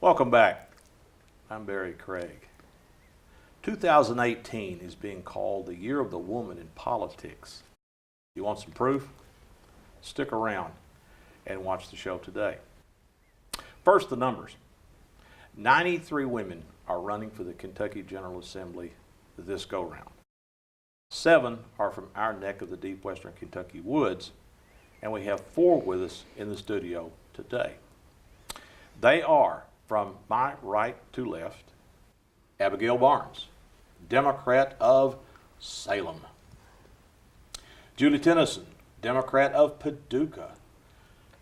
Welcome back. I'm Barry Craig. 2018 is being called the year of the woman in politics. You want some proof? Stick around and watch the show today. First, the numbers. 93 women are running for the Kentucky General Assembly this go-round. 7 are from our neck of the deep western Kentucky woods, and we have 4 with us in the studio today. They are, from my right to left, Abigail Barnes, Democrat of Salem. Julie Tennyson, Democrat of Paducah.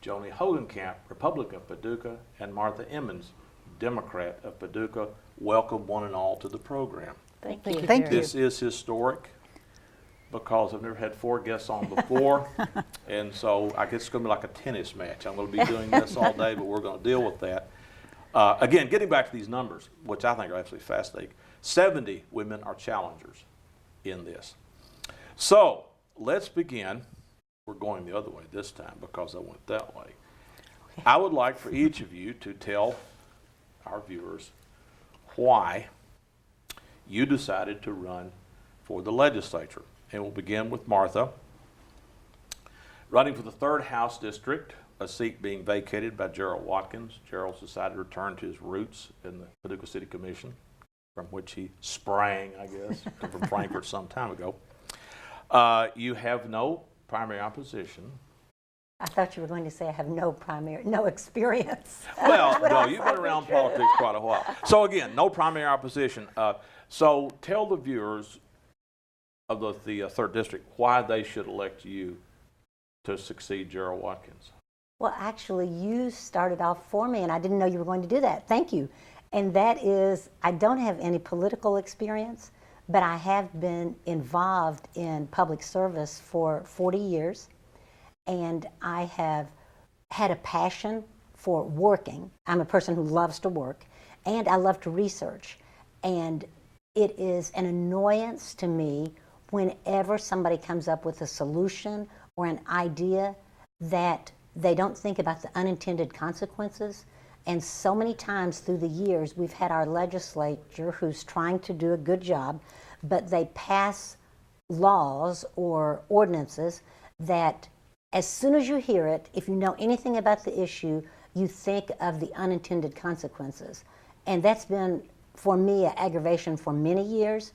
Joni Hogancamp, Republican of Paducah, and Martha Emmons, Democrat of Paducah. Welcome one and all to the program. Thank you. Thank you. This is historic because I've never had 4 guests on before, and so I guess it's going to be like a tennis match. I'm going to be doing this all day, but we're going to deal with that. Again, getting back to these numbers, which I think are absolutely fascinating, 70 women are challengers in this. So let's begin. We're going the other way this time because I went that way. Okay. I would like for each of you to tell our viewers why you decided to run for the legislature. And we'll begin with Martha. Running for the 3rd House District, a seat being vacated by Gerald Watkins. Gerald's decided to return to his roots in the Paducah City Commission, from which he sprang, I guess, from Frankfort some time ago. You have no primary opposition. I thought you were going to say I have no experience. Well, no, you've been around politics quite a while. So again, no primary opposition. So tell the viewers of the 3rd District why they should elect you to succeed Gerald Watkins. Well, actually, you started off for me, and I didn't know you were going to do that. Thank you. And that is, I don't have any political experience, but I have been involved in public service for 40 years, and I have had a passion for working. I'm a person who loves to work, and I love to research. And it is an annoyance to me whenever somebody comes up with a solution or an idea that they don't think about the unintended consequences. And so many times through the years, we've had our legislature who's trying to do a good job, but they pass laws or ordinances that as soon as you hear it, if you know anything about the issue, you think of the unintended consequences. And that's been, for me, an aggravation for many years.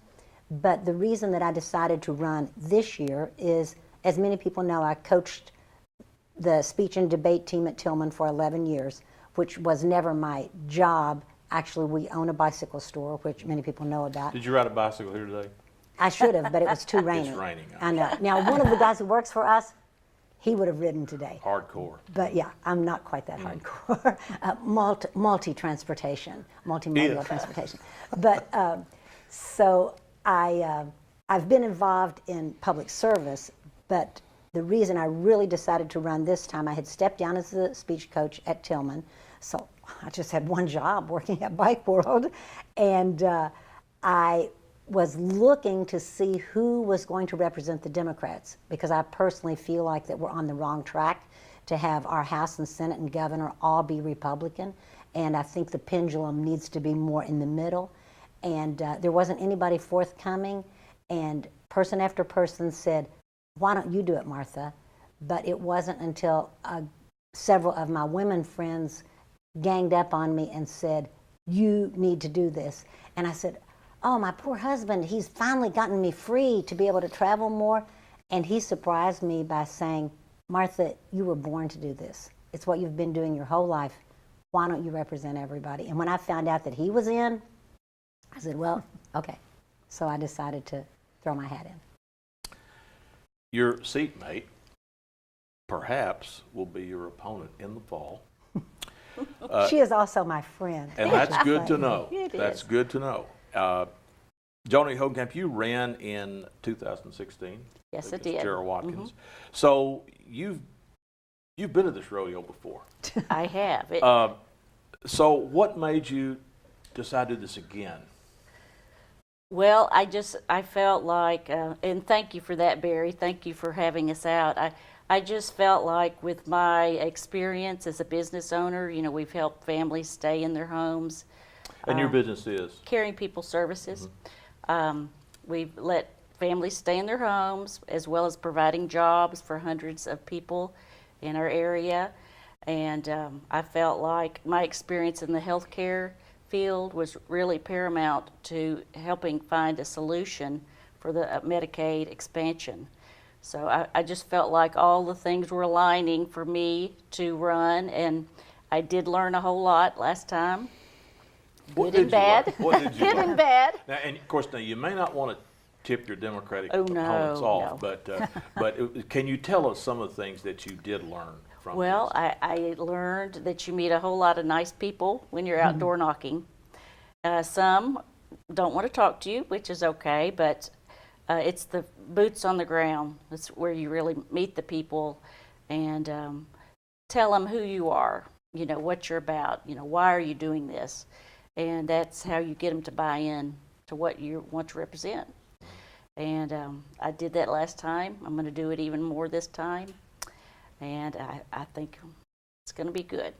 But the reason that I decided to run this year is, as many people know, I coached the speech and debate team at Tillman for 11 years, which was never my job. Actually, we own a bicycle store, which many people know about. Did you ride a bicycle here today? I should have, but it was too rainy. It's raining. I know. Now, one of the guys who works for us, he would have ridden today. Hardcore. But yeah, I'm not quite that hardcore. Multi-transportation, multimodal transportation. But so I've been involved in public service, but the reason I really decided to run this time, I had stepped down as the speech coach at Tillman, so I just had one job working at Bike World, and I was looking to see who was going to represent the Democrats, because I personally feel like that we're on the wrong track to have our House and Senate and governor all be Republican, and I think the pendulum needs to be more in the middle. And there wasn't anybody forthcoming, and person after person said, why don't you do it, Martha? But it wasn't until several of my women friends ganged up on me and said, you need to do this. And I said, oh, my poor husband, he's finally gotten me free to be able to travel more. And he surprised me by saying, Martha, you were born to do this. It's what you've been doing your whole life. Why don't you represent everybody? And when I found out that he was in, I said, well, okay. So I decided to throw my hat in. Your seatmate, perhaps, will be your opponent in the fall. She is also my friend. And that's good to know. It That's is. good to know. Joni Hogancamp, you ran in 2016. Yes, I against did. Gerald Watkins. So you've been at this rodeo before. I have. So what made you decide to do this again? Well, I felt like, and thank you for that, Barry. Thank you for having us out. I just felt like with my experience as a business owner, we've helped families stay in their homes, And your business is? caring people services. We've let families stay in their homes as well as providing jobs for hundreds of people in our area. And I felt like my experience in the healthcare field was really paramount to helping find a solution for the Medicaid expansion. So I just felt like all the things were aligning for me to run, and I did learn a whole lot last time. What Good and did you learn? bad. What did you Good learn? and bad. Now, and of course, now you may not want to tip your Democratic Oh, no, opponents off, no. but can you tell us some of the things that you did learn from Well, this? I learned that you meet a whole lot of nice people when you're outdoor knocking. Some don't want to talk to you, which is okay, but it's the boots on the ground. That's where you really meet the people and tell them who you are, what you're about, why are you doing this? And that's how you get them to buy in to what you want to represent. And I did that last time. I'm going to do it even more this time. And I think it's going to be good.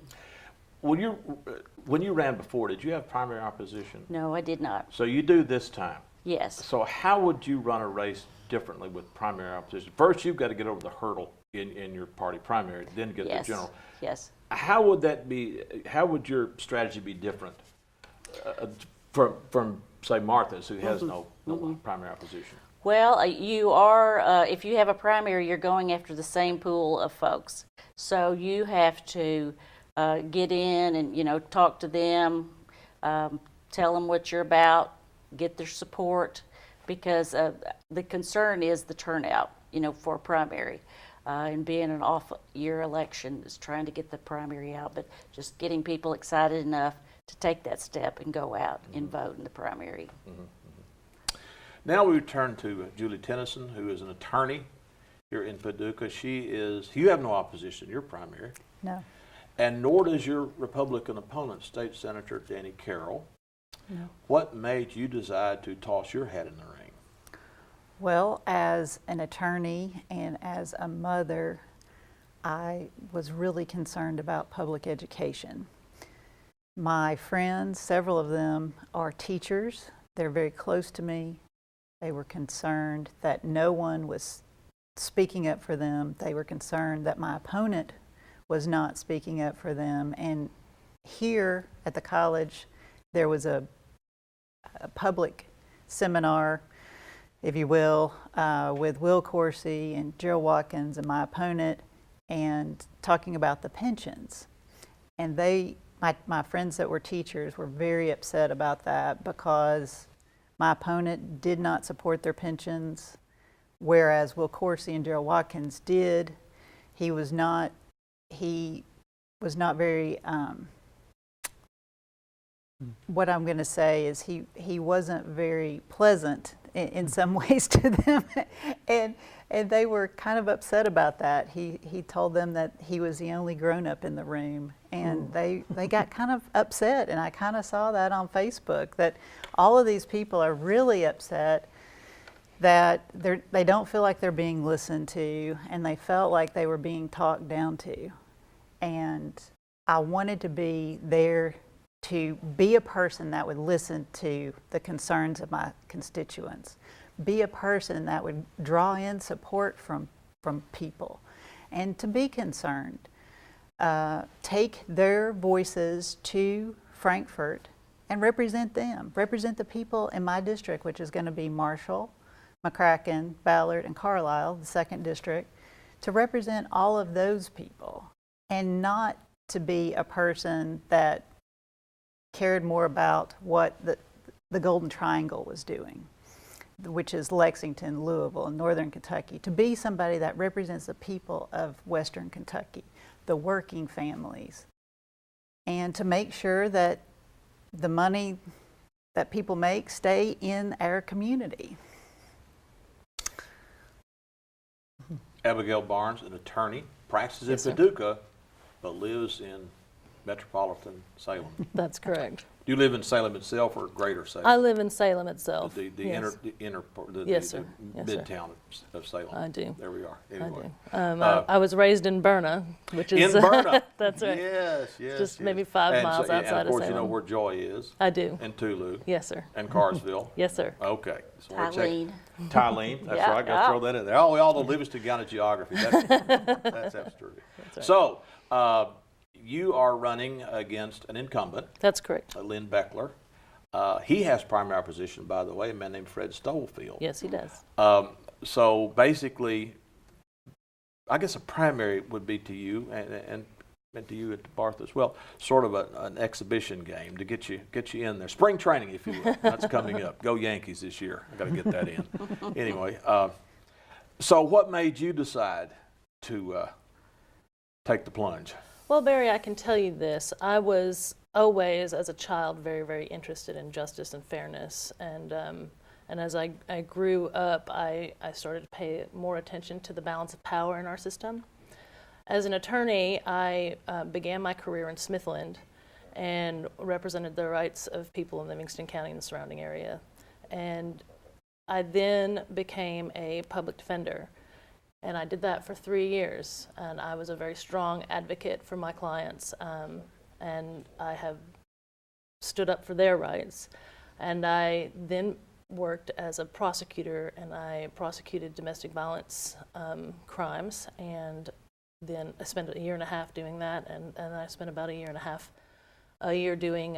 When you ran before, did you have primary opposition? No, I did not. So you do this time. Yes. So how would you run a race differently with primary opposition? First, you've got to get over the hurdle in your party primary, then get Yes. the general. Yes. How would that be? How would your strategy be different from say Martha's, who has no primary opposition? Well, you are, if you have a primary, you're going after the same pool of folks. So you have to get in and, talk to them, tell them what you're about, get their support, because the concern is the turnout, for a primary. And being an off-year election is trying to get the primary out, but just getting people excited enough to take that step and go out and vote in the primary. Now we turn to Julie Tennyson, who is an attorney here in Paducah. You have no opposition in your primary. No. And nor does your Republican opponent, State Senator Danny Carroll. No. What made you decide to toss your hat in the ring? Well, as an attorney and as a mother, I was really concerned about public education. My friends, several of them are teachers. They're very close to me. They were concerned that no one was speaking up for them. They were concerned that my opponent was not speaking up for them. And here at the college, there was a public seminar, if you will, with Will Coursey and Gerald Watkins and my opponent, and talking about the pensions. And my friends that were teachers were very upset about that because my opponent did not support their pensions, whereas Will Coursey and Gerald Watkins did. He was not very, what I'm going to say is he wasn't very pleasant in some ways to them, and they were kind of upset about that. He told them that he was the only grown-up in the room, and they got kind of upset, and I kind of saw that on Facebook, that all of these people are really upset that they don't feel like they're being listened to, and they felt like they were being talked down to. And I wanted to be there to be a person that would listen to the concerns of my constituents, be a person that would draw in support from people, and to be concerned. Take their voices to Frankfort and represent them, represent the people in my district, which is going to be Marshall, McCracken, Ballard, and Carlisle, the 2nd district, to represent all of those people, and not to be a person that cared more about what the Golden Triangle was doing, which is Lexington, Louisville, and Northern Kentucky, to be somebody that represents the people of Western Kentucky, the working families, and to make sure that the money that people make stay in our community. Abigail Barnes, an attorney, practices Yes, in sir. Paducah, but lives in metropolitan Salem. That's correct. Do you live in Salem itself or Greater Salem? I live in Salem itself. The yes. inner part, Yes, sir. the Yes, sir. midtown of Salem. I do. There we are. I Anyway. do. I was raised in Berna, which is In Berna. that's right. Yes, yes. Just yes. maybe 5 And miles so, and outside of course, of you know Salem. where Joy is. I do. And Tulu. Yes, sir. And Carsville. Yes, sir. Okay. So we're checking- Tylene. Tylene, that's Yeah, right. Got to yeah. throw that in there. Oh, we all know Livingston County geography. That's absolutely. right. So, you are running against an incumbent, That's correct. Lynn Beckler. He has primary opposition, by the way, a man named Fred Stolefield. Yes, he does. So basically, I guess a primary would be to you and to you at Barth as well, sort of an exhibition game to get you in there. Spring training, if you will. That's coming up. Go Yankees this year. I got to get that in. Anyway, so what made you decide to take the plunge? Well, Barry, I can tell you this. I was always, as a child, very, very interested in justice and fairness. And as I grew up, I started to pay more attention to the balance of power in our system. As an attorney, I began my career in Smithland and represented the rights of people in Livingston County and the surrounding area. And I then became a public defender. And I did that for 3 years, and I was a very strong advocate for my clients, and I have stood up for their rights. And I then worked as a prosecutor, and I prosecuted domestic violence crimes, and then I spent 1.5 years doing that, and I spent about 1.5 years doing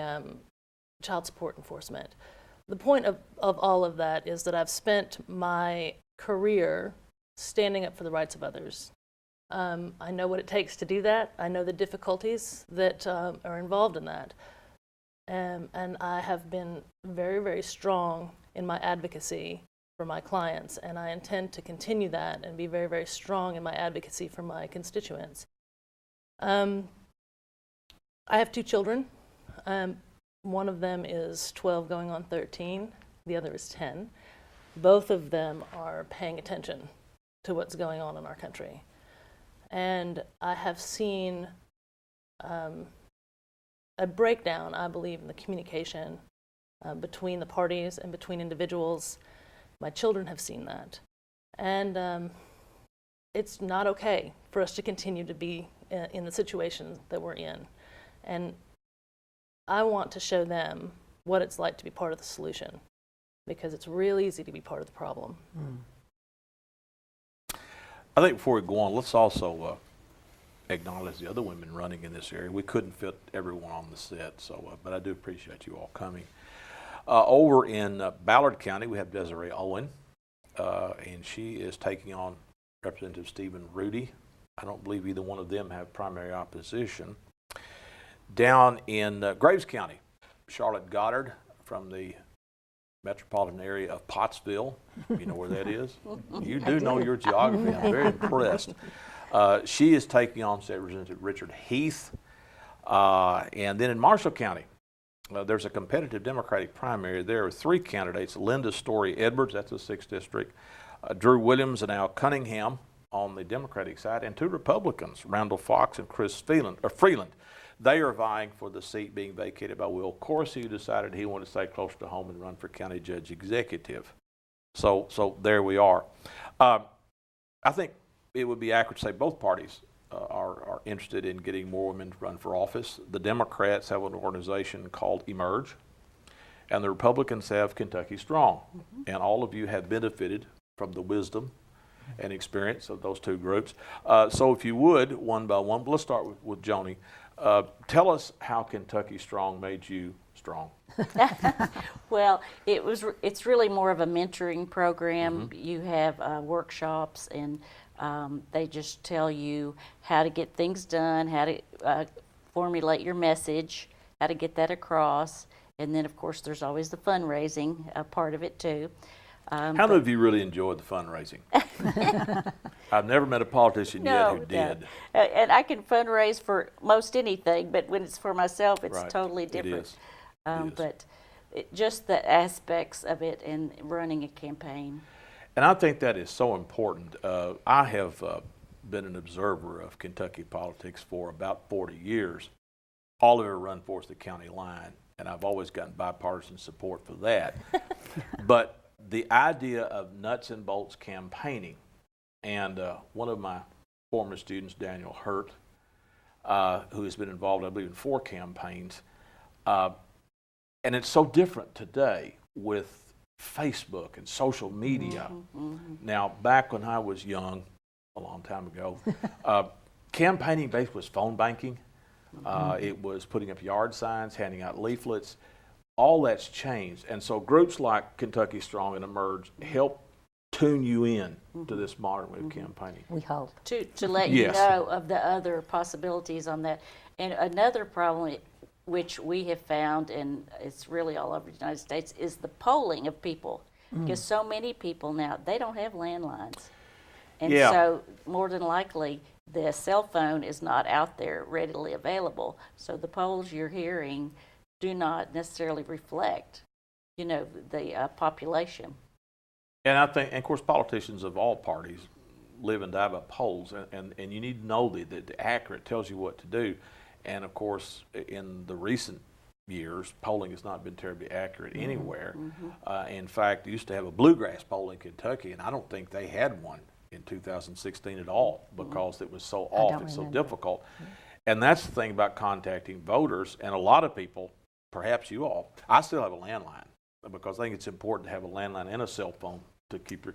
child support enforcement. The point of all of that is that I've spent my career standing up for the rights of others. I know what it takes to do that. I know the difficulties that are involved in that. And I have been very, very strong in my advocacy for my clients, and I intend to continue that and be very, very strong in my advocacy for my constituents. I have 2 children. One of them is 12 going on 13. The other is 10. Both of them are paying attention to what's going on in our country. And I have seen a breakdown, I believe, in the communication between the parties and between individuals. My children have seen that. And it's not okay for us to continue to be in the situation that we're in. And I want to show them what it's like to be part of the solution, because it's real easy to be part of the problem. I think before we go on, let's also acknowledge the other women running in this area. We couldn't fit everyone on the set, so but I do appreciate you all coming. Over in Ballard County, we have Desiree Owen, and she is taking on Representative Stephen Rudy. I don't believe either one of them have primary opposition. Down in Graves County, Charlotte Goddard from the metropolitan area of Pottsville. You know where that is? You do know your geography. I'm very impressed. She is taking on State Representative Richard Heath. And then in Marshall County, there's a competitive Democratic primary. There are 3 candidates: Linda Story Edwards, that's the 6th district, Drew Williams and Al Cunningham on the Democratic side, and 2 Republicans, Randall Fox and Chris Freeland. They are vying for the seat being vacated by Will Corsi, who decided he wanted to stay close to home and run for county judge executive. So there we are. I think it would be accurate to say both parties are interested in getting more women to run for office. The Democrats have an organization called Emerge, and the Republicans have Kentucky Strong. And all of you have benefited from the wisdom and experience of those 2 groups. So if you would, one by one, let's start with Joni. Tell us how Kentucky Strong made you strong. Well, it's really more of a mentoring program. You have workshops, and they just tell you how to get things done, how to formulate your message, how to get that across. And then, of course, there's always the fundraising part of it, too. How many of you really enjoyed the fundraising? I've never met a politician yet who did. And I can fundraise for most anything, but when it's for myself, it's Right. totally different. It is. It is. But just the aspects of it and running a campaign. And I think that is so important. I have been an observer of Kentucky politics for about 40 years. All of it run towards the county line. and I've always gotten bipartisan support for that. But the idea of nuts and bolts campaigning, and one of my former students, Daniel Hurt, who has been involved, I believe, in 4 campaigns, and it's so different today with Facebook and social media. Now, back when I was young, a long time ago, campaigning basically was phone banking. It was putting up yard signs, handing out leaflets. All that's changed. And so groups like Kentucky Strong and Emerge help tune you in to this modern way of campaigning. We hope. To let Yes. you know of the other possibilities on that. And another problem which we have found, and it's really all over the United States, is the polling of people. Because so many people now, they don't have landlines. And Yeah. so more than likely, the cell phone is not out there readily available. So the polls you're hearing do not necessarily reflect, the population. And I think, and of course, politicians of all parties live and die by polls, and you need to know that the accurate tells you what to do. And of course, in the recent years, polling has not been terribly accurate anywhere. In fact, they used to have a bluegrass poll in Kentucky, and I don't think they had one in 2016 at all because it was so off and so difficult. And that's the thing about contacting voters, and a lot of people, perhaps you all, I still have a landline because I think it's important to have a landline and a cell phone to keep your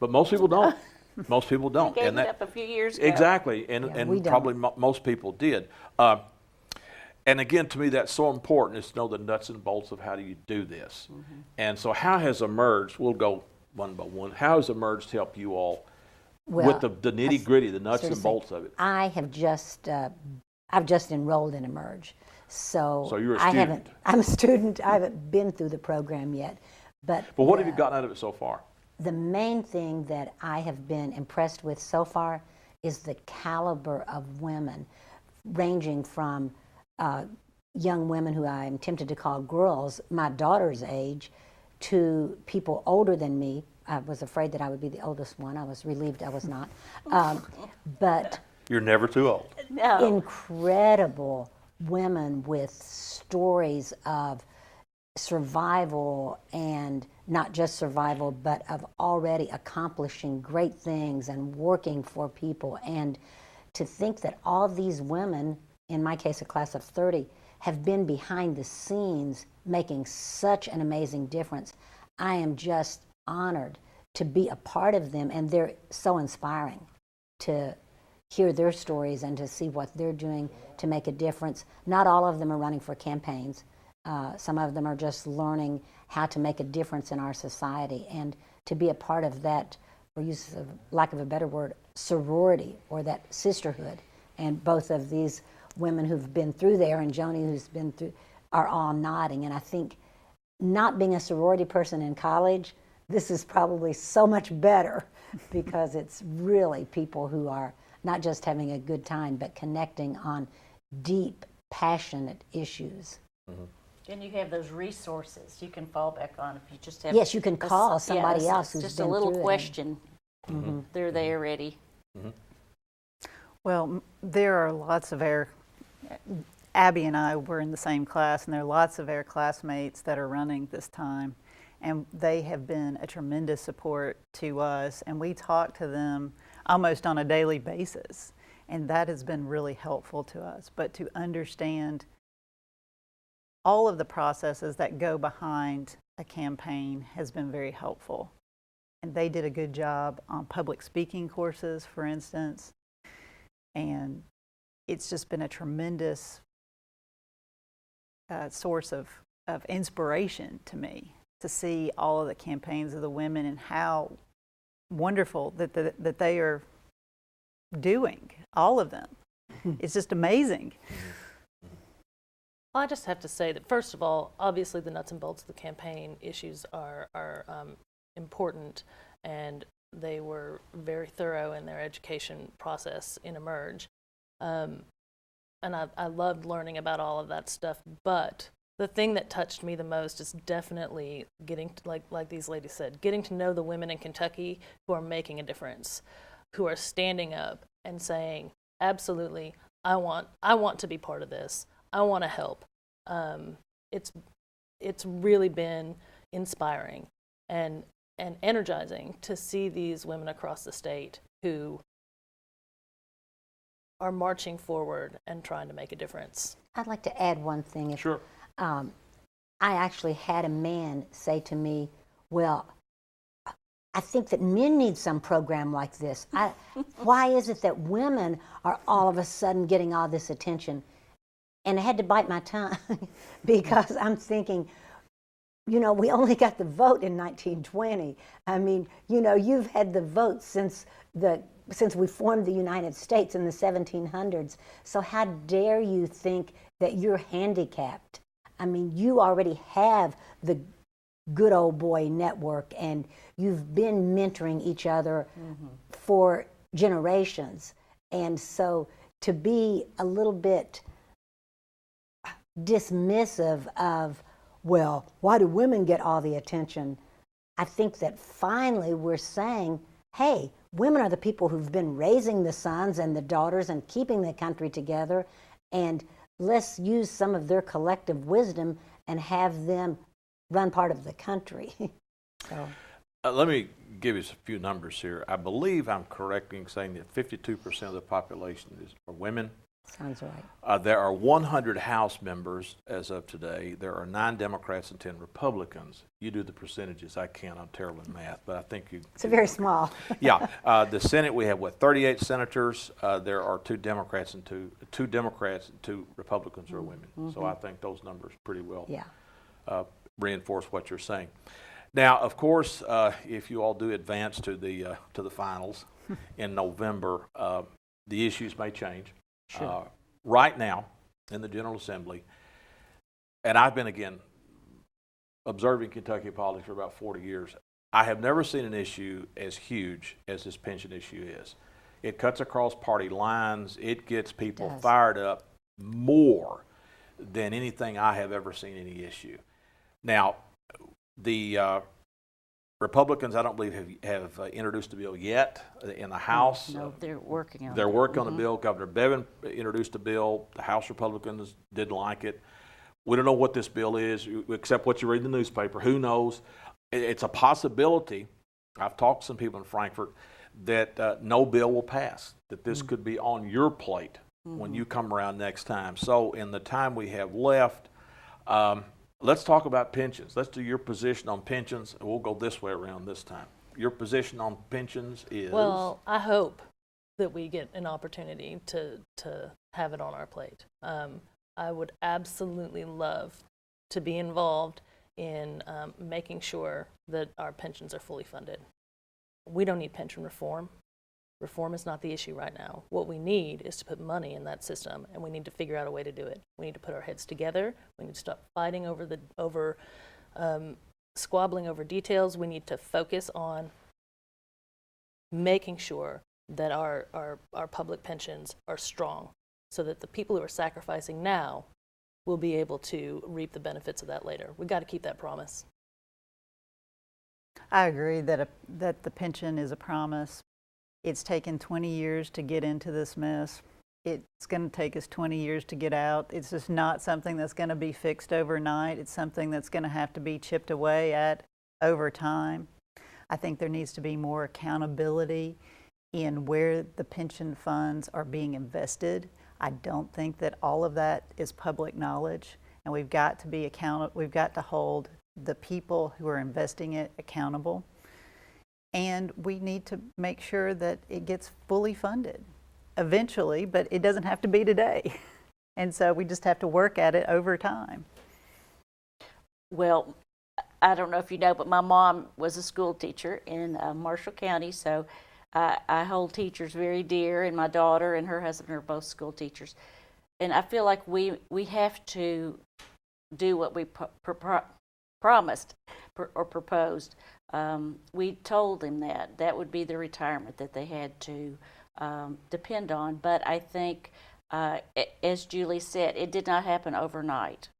but most people don't. Most people don't. They gave and it that, up a few years ago. exactly, and, Yeah, we and don't. probably most people did. And again, to me, that's so important is to know the nuts and bolts of how do you do this. And so how has Emerged, we'll go one by one, how has Emerged helped you all with the nitty gritty, the nuts and bolts of it? I have just, I've just enrolled in Emerge. So you're a I student. haven't, I'm a student. I haven't been through the program yet. But What have you gotten out of it so far? the main thing that I have been impressed with so far is the caliber of women, ranging from young women who I'm tempted to call girls, my daughter's age, to people older than me. I was afraid that I would be the oldest one. I was relieved I was not. But You're never too old. No. incredible women with stories of survival, and not just survival, but of already accomplishing great things and working for people. And to think that all these women, in my case a class of 30, have been behind the scenes making such an amazing difference. I am just honored to be a part of them, and they're so inspiring to hear their stories and to see what they're doing to make a difference. Not all of them are running for campaigns. Some of them are just learning how to make a difference in our society, and to be a part of that, for use of lack of a better word, sorority, or that sisterhood. And both of these women who've been through there, and Joni who's been through, are all nodding. And I think not being a sorority person in college, this is probably so much better because it's really people who are not just having a good time, but connecting on deep, passionate issues. And you have those resources you can fall back on if you just have. Yes, you can call somebody else who's just been a little through it. question. They're there ready. Well, there are lots of Abby and I were in the same class, and there are lots of our classmates that are running this time, and they have been a tremendous support to us, and we talk to them almost on a daily basis, and that has been really helpful to us. But to understand all of the processes that go behind a campaign has been very helpful. And they did a good job on public speaking courses, for instance. And it's just been a tremendous source of inspiration to me to see all of the campaigns of the women and how wonderful that they are doing, all of them. It's just amazing. I just have to say that, first of all, obviously the nuts and bolts of the campaign issues are important, and they were very thorough in their education process in Emerge. And I loved learning about all of that stuff, but the thing that touched me the most is definitely getting to, like these ladies said, getting to know the women in Kentucky who are making a difference, who are standing up and saying, absolutely, I want to be part of this. I want to help. it's really been inspiring and energizing to see these women across the state who are marching forward and trying to make a difference. I'd like to add one thing. Sure. I actually had a man say to me, well, I think that men need some program like this. Why is it that women are all of a sudden getting all this attention? And I had to bite my tongue because I'm thinking, you know, we only got the vote in 1920. I mean, you know, you've had the vote since we formed the United States in the 1700s. So how dare you think that you're handicapped? I mean, you already have the good old boy network, and you've been mentoring each other for generations. And so to be a little bit dismissive of, well, why do women get all the attention? I think that finally we're saying, hey, women are the people who've been raising the sons and the daughters and keeping the country together, and let's use some of their collective wisdom and have them run part of the country. So. Let me give you a few numbers here. I believe I'm correct in saying that 52% of the population are women. Sounds right. There are 100 House members as of today. There are 9 Democrats and 10 Republicans. You do the percentages. I can't. I'm terrible in math, but I think you. It's very small. Yeah. The Senate, we have, 38 senators. There are 2 Democrats and 2 Republicans who are women. So I think those numbers pretty well reinforce what you're saying. Now, of course, if you all do advance to the finals in November, the issues may change. Sure. Right now, in the General Assembly, and I've been, again, observing Kentucky politics for about 40 years, I have never seen an issue as huge as this pension issue is. It cuts across party lines. It gets people fired up more than anything I have ever seen any issue. Now, the Republicans, I don't believe, have introduced a bill yet in the House. No, they're working on it. They're working on the bill. Governor Bevin introduced a bill. The House Republicans didn't like it. We don't know what this bill is, except what you read in the newspaper. Who knows? It's a possibility. I've talked to some people in Frankfurt that no bill will pass, that this could be on your plate when you come around next time. So in the time we have left, let's talk about pensions. Let's do your position on pensions. We'll go this way around this time. Your position on pensions is? Well, I hope that we get an opportunity to have it on our plate. I would absolutely love to be involved in making sure that our pensions are fully funded. We don't need pension reform. Reform is not the issue right now. What we need is to put money in that system, and we need to figure out a way to do it. We need to put our heads together. We need to stop fighting over squabbling over details. We need to focus on making sure that our public pensions are strong, so that the people who are sacrificing now will be able to reap the benefits of that later. We've got to keep that promise. I agree that the pension is a promise. It's taken 20 years to get into this mess. It's going to take us 20 years to get out. It's just not something that's going to be fixed overnight. It's something that's going to have to be chipped away at over time. I think there needs to be more accountability in where the pension funds are being invested. I don't think that all of that is public knowledge, and we've got to be accountable. We've got to hold the people who are investing it accountable. And we need to make sure that it gets fully funded eventually, but it doesn't have to be today. And so we just have to work at it over time. Well, I don't know if you know, but my mom was a school teacher in Marshall County, so I hold teachers very dear, and my daughter and her husband are both school teachers. And I feel like we have to do what we promised or proposed. We told them that would be the retirement that they had to depend on. But I think, as Julie said, it did not happen overnight.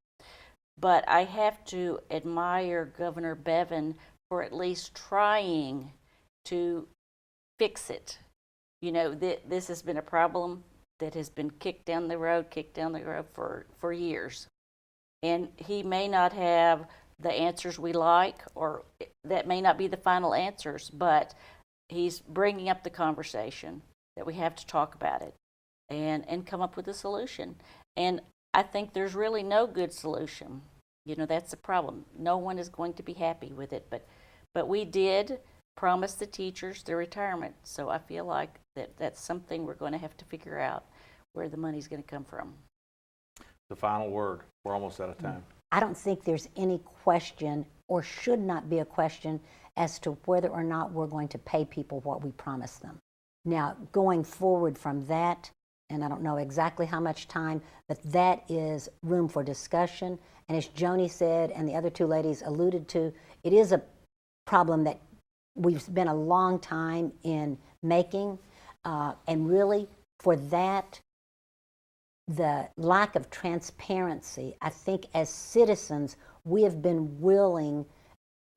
But I have to admire Governor Bevin for at least trying to fix it. You know, this has been a problem that has been kicked down the road for years. And he may not have the answers we like, or that may not be the final answers, but he's bringing up the conversation that we have to talk about it and come up with a solution. And I think there's really no good solution. You know, that's the problem. No one is going to be happy with it, but we did promise the teachers their retirement. So I feel like that's something we're going to have to figure out where the money's going to come from. The final word. We're almost out of time. I don't think there's any question, or should not be a question, as to whether or not we're going to pay people what we promised them. Now, going forward from that, and I don't know exactly how much time, but that is room for discussion. And as Joni said, and the other two ladies alluded to, it is a problem that we've spent a long time in making. And really, for that, the lack of transparency, I think as citizens, we have been willing,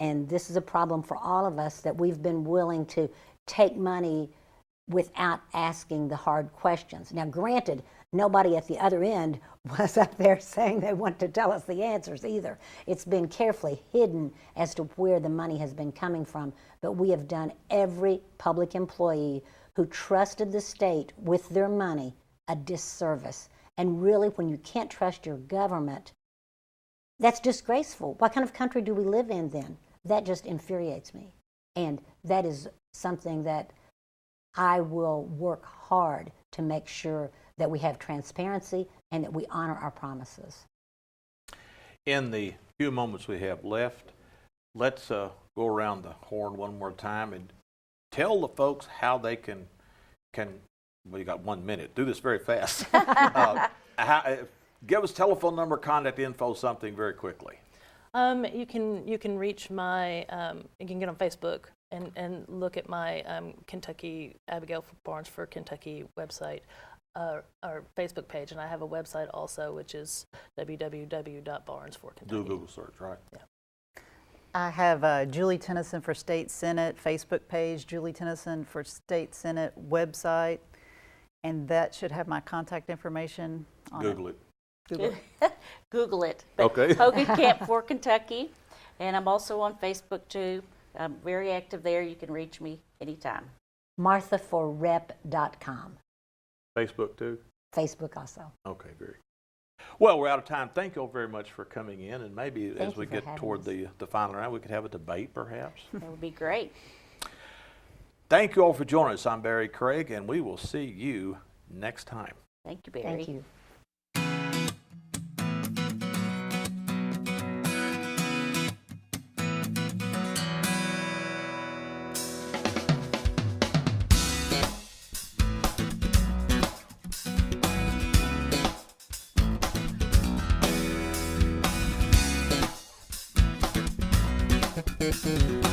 and this is a problem for all of us, that we've been willing to take money without asking the hard questions. Now, granted, nobody at the other end was up there saying they want to tell us the answers either. It's been carefully hidden as to where the money has been coming from, but we have done every public employee who trusted the state with their money a disservice. And really, when you can't trust your government, that's disgraceful. What kind of country do we live in then? That just infuriates me. And that is something that I will work hard to make sure that we have transparency and that we honor our promises. In the few moments we have left, let's go around the horn one more time and tell the folks how they can well, you got 1 minute. Do this very fast. Give us telephone number, contact info, something very quickly. You can reach my you can get on Facebook and look at my Kentucky Abigail Barnes for Kentucky website or Facebook page, and I have a website also, which is www.barnesforkentucky. Do a Google search, right? Yeah. I have Julie Tennyson for State Senate Facebook page, Julie Tennyson for State Senate website, and that should have my contact information on Google it. Google it. Google it. But Okay. Hogancamp for Kentucky, and I'm also on Facebook too. I'm very active there. You can reach me anytime. MarthaForRep.com. Facebook too? Facebook also. Okay, very. Well, we're out of time. Thank you all very much for coming in, and maybe Thank as we you for get having toward us. the final round, we could have a debate perhaps. That would be great. Thank you all for joining us. I'm Barry Craig, and we will see you next time. Thank you, Barry. Thank you. Thank you.